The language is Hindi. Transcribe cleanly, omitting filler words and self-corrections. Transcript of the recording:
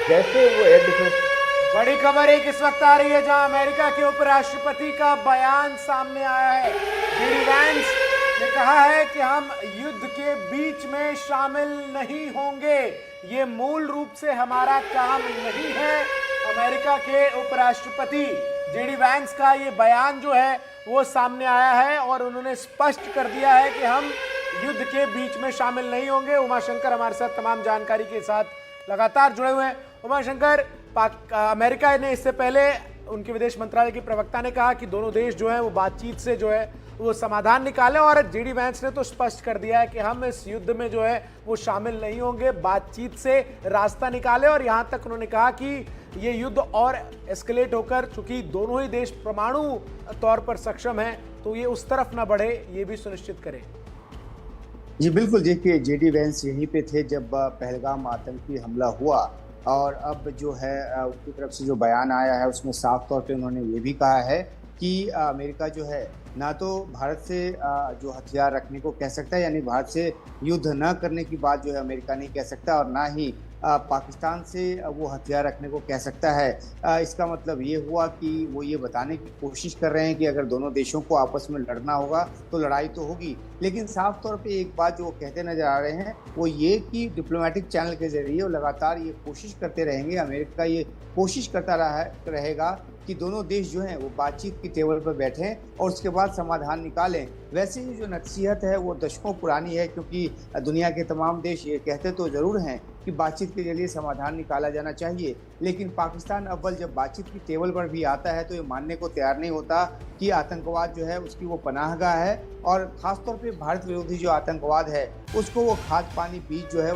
जैसे वो एयर डिफेंस। बड़ी खबर एक इस वक्त आ रही है जहां अमेरिका के उपराष्ट्रपति का बयान सामने आया है। जेडी वैंस ने कहा है कि हम युद्ध के बीच में शामिल नहीं होंगे, ये मूल रूप से हमारा काम नहीं है। अमेरिका के उपराष्ट्रपति जेडी वैंस का ये बयान जो है वो सामने आया है और उन्होंने स्पष्ट कर दिया है कि हम युद्ध के बीच में शामिल नहीं होंगे। उमाशंकर हमारे साथ तमाम जानकारी के साथ लगातार जुड़े हुए हैं। उमाशंकर, अमेरिका ने इससे पहले उनके विदेश मंत्रालय के प्रवक्ता ने कहा कि दोनों देश जो है वो बातचीत से जो है वो समाधान निकाले, और जेडी वैंस ने तो स्पष्ट कर दिया है कि हम इस युद्ध में जो है वो शामिल नहीं होंगे, बातचीत से रास्ता निकाले। और यहां तक उन्होंने कहा कि ये युद्ध और एस्केलेट होकर, चूंकि दोनों ही देश परमाणु तौर पर सक्षम हैं, तो ये उस तरफ ना बढ़े, ये भी सुनिश्चित करें। जी बिल्कुल, देखिए जेडी वैंस यहीं पे थे जब पहलगाम आतंकी हमला हुआ, और अब जो है उनकी तरफ से जो बयान आया है उसमें साफ तौर पे उन्होंने ये भी कहा है कि अमेरिका जो है ना तो भारत से जो हथियार रखने को कह सकता है, यानी भारत से युद्ध न करने की बात जो है अमेरिका नहीं कह सकता, और ना ही पाकिस्तान से वो हथियार रखने को कह सकता है। इसका मतलब ये हुआ कि वो ये बताने की कोशिश कर रहे हैं कि अगर दोनों देशों को आपस में लड़ना होगा तो लड़ाई तो होगी, लेकिन साफ तौर पे एक बात जो वो कहते नजर आ रहे हैं वो ये कि डिप्लोमेटिक चैनल के जरिए वो लगातार ये कोशिश करते रहेंगे, अमेरिका ये कोशिश करता रहेगा कि दोनों देश जो हैं वो बातचीत की टेबल पर बैठें और उसके बाद समाधान निकालें। वैसे ही जो नसीहत है वो दशकों पुरानी है, क्योंकि दुनिया के तमाम देश ये कहते तो ज़रूर हैं कि बातचीत के जरिए समाधान निकाला जाना चाहिए, लेकिन पाकिस्तान अव्वल जब बातचीत की टेबल पर भी आता है तो ये मानने को तैयार नहीं होता कि आतंकवाद जो है उसकी वो पनाहगाह है, और ख़ासतौर पे भारत विरोधी जो आतंकवाद है उसको वो खाद पानी बीज जो है